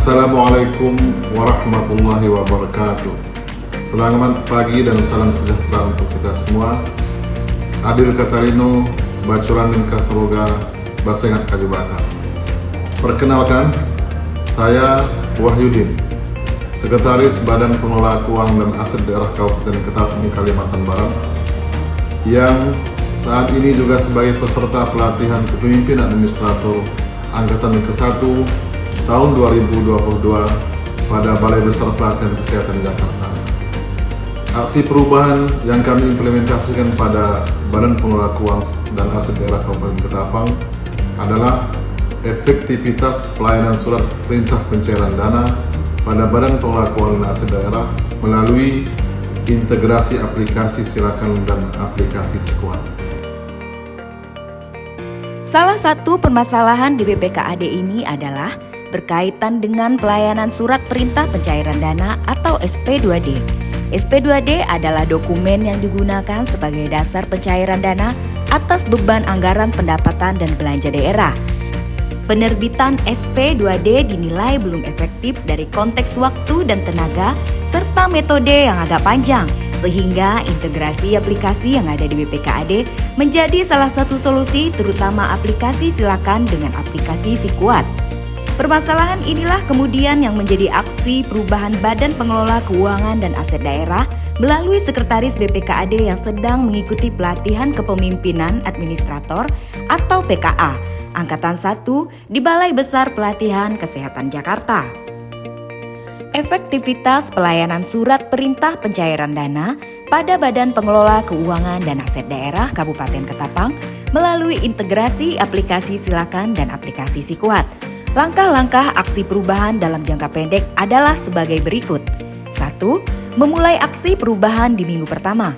Assalamualaikum warahmatullahi wabarakatuh. Selamat pagi dan salam sejahtera untuk kita semua. Adil Katarino, Bacuran dan Kasaroga, Basengat Kajubata. Perkenalkan, saya Wahyudin, Sekretaris Badan Pengelola Keuangan dan Aset Daerah Kabupaten Ketapang, Kalimantan Barat, yang saat ini juga sebagai peserta pelatihan kepemimpinan administrator Angkatan ke-1 tahun 2022 pada Balai Besar Pelatihan Kesehatan Jakarta. Aksi perubahan yang kami implementasikan pada Badan Pengelola Keuangan dan Aset Daerah Kabupaten Ketapang adalah efektivitas pelayanan surat perintah pencairan dana pada Badan Pengelola Keuangan dan Aset Daerah melalui integrasi aplikasi Silakan dan aplikasi Sekuat. Salah satu permasalahan di BPKAD ini adalah berkaitan dengan pelayanan surat perintah pencairan dana atau SP2D. SP2D adalah dokumen yang digunakan sebagai dasar pencairan dana atas beban anggaran pendapatan dan belanja daerah. Penerbitan SP2D dinilai belum efektif dari konteks waktu dan tenaga serta metode yang agak panjang, sehingga integrasi aplikasi yang ada di BPKAD menjadi salah satu solusi, terutama aplikasi Silakan dengan aplikasi Sikuat. Permasalahan inilah kemudian yang menjadi aksi perubahan Badan Pengelola Keuangan dan Aset Daerah melalui Sekretaris BPKAD yang sedang mengikuti pelatihan kepemimpinan administrator atau PKA Angkatan 1 di Balai Besar Pelatihan Kesehatan Jakarta. Efektivitas pelayanan surat perintah pencairan dana pada Badan Pengelola Keuangan dan Aset Daerah Kabupaten Ketapang melalui integrasi aplikasi Silakan dan aplikasi Sikuat. Langkah-langkah aksi perubahan dalam jangka pendek adalah sebagai berikut. 1. Memulai aksi perubahan di minggu pertama.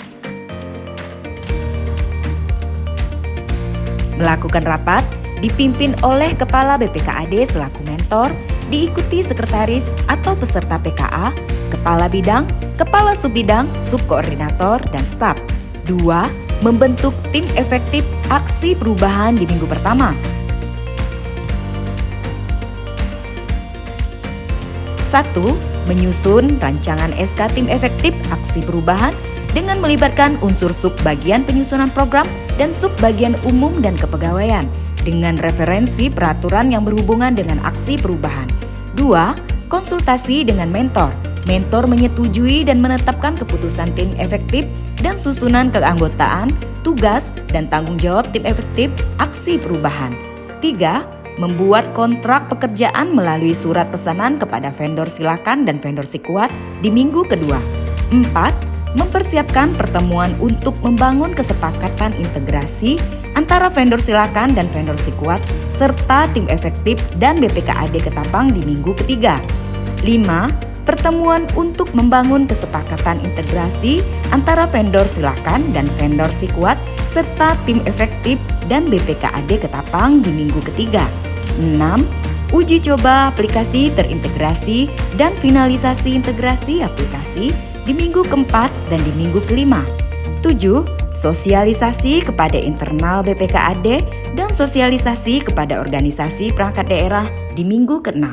Melakukan rapat dipimpin oleh Kepala BPKAD selaku mentor, diikuti sekretaris atau peserta PKA, kepala bidang, kepala subbidang, subkoordinator, dan staf. 2. Membentuk tim efektif aksi perubahan di minggu pertama. 1. Menyusun rancangan SK tim efektif aksi perubahan dengan melibatkan unsur sub-bagian penyusunan program dan sub-bagian umum dan kepegawaian dengan referensi peraturan yang berhubungan dengan aksi perubahan. 2. Konsultasi dengan mentor. Mentor menyetujui dan menetapkan keputusan tim efektif dan susunan keanggotaan, tugas, dan tanggung jawab tim efektif aksi perubahan. 3. Membuat kontrak pekerjaan melalui surat pesanan kepada vendor Silakan dan vendor Sikuat di minggu kedua. 4. Mempersiapkan pertemuan untuk membangun kesepakatan integrasi antara vendor Silakan dan vendor Sikuat serta tim efektif dan BPKAD Ketapang di minggu ketiga. 5. Pertemuan untuk membangun kesepakatan integrasi antara vendor Silakan dan vendor Sikuat serta tim efektif dan BPKAD Ketapang di minggu ketiga. 6. Uji coba aplikasi terintegrasi dan finalisasi integrasi aplikasi di minggu keempat dan di minggu kelima. 7. Sosialisasi kepada internal BPKAD dan sosialisasi kepada organisasi perangkat daerah di minggu ke-6.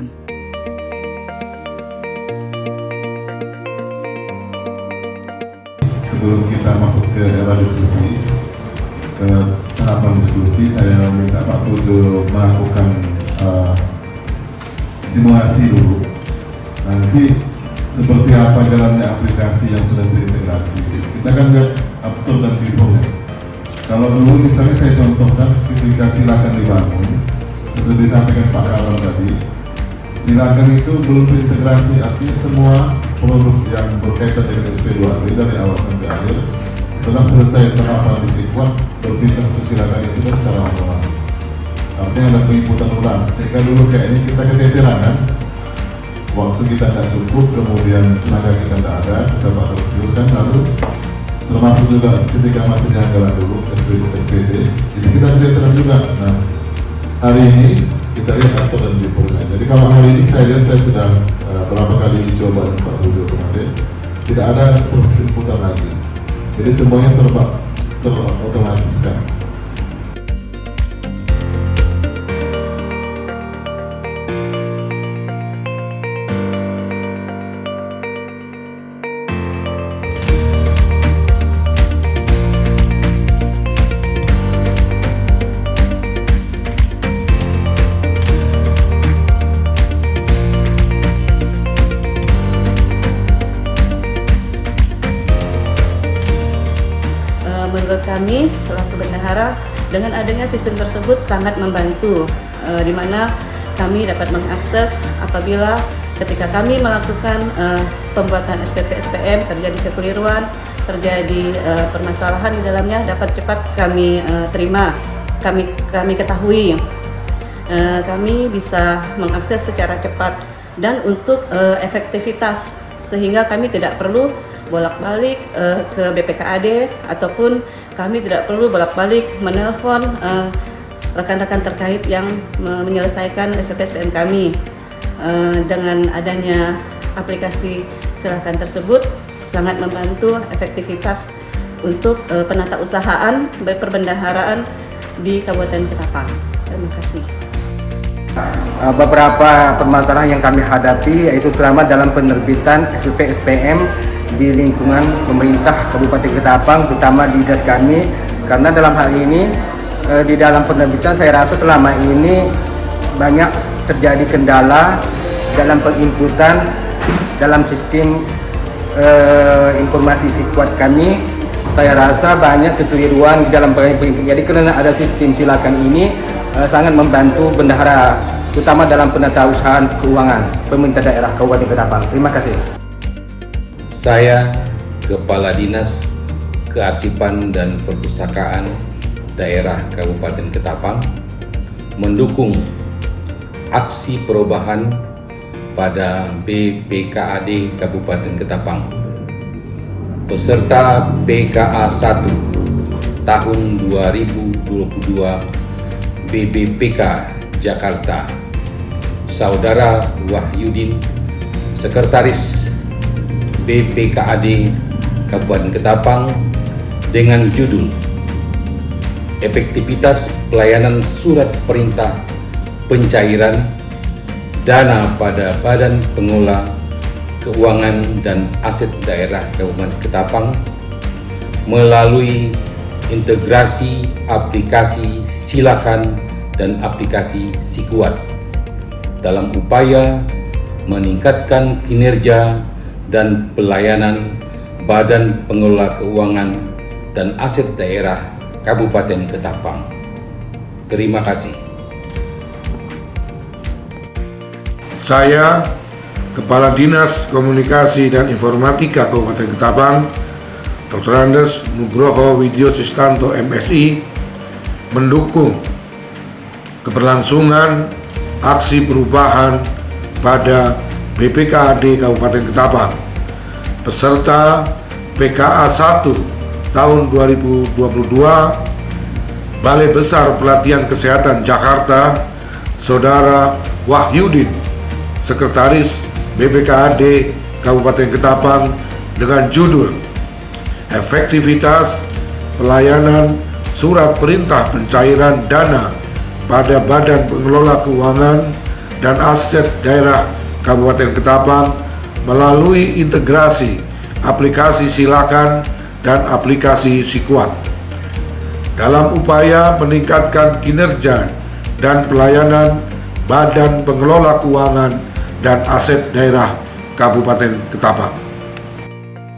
Sebelum kita masuk ke era diskusi, ke tahapan diskusi, saya minta Pak Putu melakukan simulasi dulu. Nanti seperti apa jalannya aplikasi yang sudah terintegrasi. Kita kan lihat after dan before. Kalau dulu misalnya saya contohkan ketika Silakan dibangun, seperti disampaikan Pak Kawan tadi, Silakan itu belum terintegrasi, artinya semua produk yang berkaitan dengan SP2D dari awal sampai akhir, setelah selesai tahapan di Sikuat, berpindah ke Silakan itu secara manual. Artinya ada penginputan ulang, sehingga dulu kayak ini kita keteteran kan, waktu kita tidak cukup, kemudian tenaga kita tidak ada, kita bakal serius kan, lalu termasuk juga ketika masih di anggaran dulu SPD, jadi kita keteteran juga. Nah, hari ini kita lihat atau dan dipulihkan. Jadi kalau hari ini saya lihat saya sudah berapa kali dicoba dengan Pak Budi kemarin, tidak ada proses inputan lagi, jadi semuanya serba terotomatiskan. saudara, dengan adanya sistem tersebut sangat membantu, di mana kami dapat mengakses apabila ketika kami melakukan pembuatan SPP SPM terjadi kekeliruan, terjadi permasalahan di dalamnya, dapat cepat kami terima, kami ketahui. Kami bisa mengakses secara cepat dan untuk efektivitas, sehingga kami tidak perlu bolak-balik ke BPKAD ataupun kami tidak perlu bolak-balik menelpon rekan-rekan terkait yang menyelesaikan SPP SPM kami. Dengan adanya aplikasi Silakan tersebut sangat membantu efektivitas untuk penatausahaan perbendaharaan di Kabupaten Ketapang. Terima kasih. Beberapa permasalahan yang kami hadapi yaitu terutama dalam penerbitan SPP SPM di lingkungan pemerintah Kabupaten Ketapang, terutama di dinas kami, karena dalam hal ini di dalam penerbitan saya rasa selama ini banyak terjadi kendala dalam penginputan dalam sistem informasi Sikuat kami. Saya rasa banyak kekeliruan di dalam penginputan. Jadi karena ada sistem Silakan ini sangat membantu bendahara, terutama dalam penatausahaan keuangan pemerintah daerah Kabupaten Ketapang. Terima kasih. Saya, Kepala Dinas Kearsipan dan Perpustakaan Daerah Kabupaten Ketapang, mendukung aksi perubahan pada BPKAD Kabupaten Ketapang. Peserta PKA 1 tahun 2022 BBPK Jakarta, Saudara Wahyudin, Sekretaris BPKAD Kabupaten Ketapang, dengan judul Efektivitas Pelayanan Surat Perintah Pencairan Dana pada Badan Pengelola Keuangan dan Aset Daerah Kabupaten Ketapang melalui integrasi aplikasi Silakan dan aplikasi Sikuat dalam upaya meningkatkan kinerja dan pelayanan Badan Pengelola Keuangan dan Aset Daerah Kabupaten Ketapang. Terima kasih. Saya, Kepala Dinas Komunikasi dan Informatika Kabupaten Ketapang, Dr. Andes Nugroho Widyo Sistanto MSI, mendukung keberlangsungan aksi perubahan pada BPKAD Kabupaten Ketapang. Peserta PKA 1 tahun 2022 Balai Besar Pelatihan Kesehatan Jakarta, Saudara Wahyudin, Sekretaris BPKAD Kabupaten Ketapang, dengan judul Efektivitas Pelayanan Surat Perintah Pencairan Dana pada Badan Pengelola Keuangan dan Aset Daerah Kabupaten Ketapang melalui integrasi aplikasi Silakan dan aplikasi Sikuat dalam upaya meningkatkan kinerja dan pelayanan Badan Pengelola Keuangan dan Aset Daerah Kabupaten Ketapang.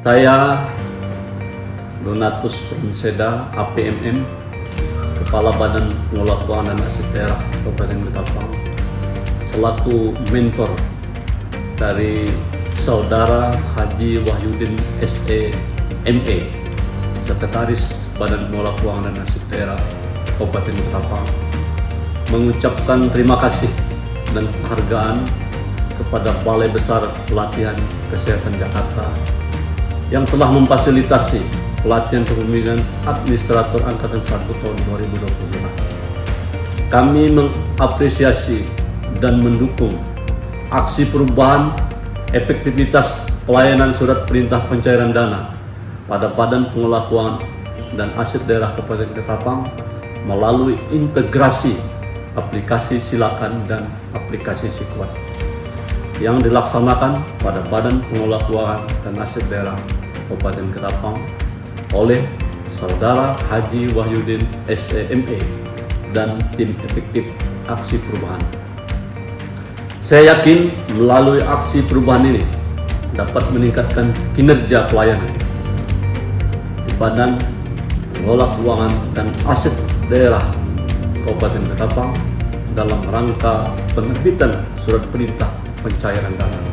Saya Donatus Pronseda, APMM, Kepala Badan Pengelola Keuangan dan Aset Daerah Kabupaten Ketapang, selaku mentor dari Saudara Haji Wahyudin SE.ME, Sekretaris Badan Pengelola Keuangan dan Aset Daerah Kabupaten Ketapang, mengucapkan terima kasih dan penghargaan kepada Balai Besar Pelatihan Kesehatan Jakarta yang telah memfasilitasi pelatihan kepemimpinan administrator Angkatan 1 tahun 2022. Kami mengapresiasi dan mendukung aksi perubahan efektivitas pelayanan surat perintah pencairan dana pada Badan Pengelola Keuangan dan Aset Daerah Kabupaten Ketapang melalui integrasi aplikasi Silakan dan aplikasi Sikuat yang dilaksanakan pada Badan Pengelola Keuangan dan Aset Daerah Kabupaten Ketapang oleh Saudara Haji Wahyudin SE.ME dan tim efektif aksi perubahan. Saya yakin melalui aksi perubahan ini dapat meningkatkan kinerja pelayanan di Badan Pengelola Keuangan dan Aset daerah Kabupaten Ketapang dalam rangka penerbitan surat perintah pencairan dana.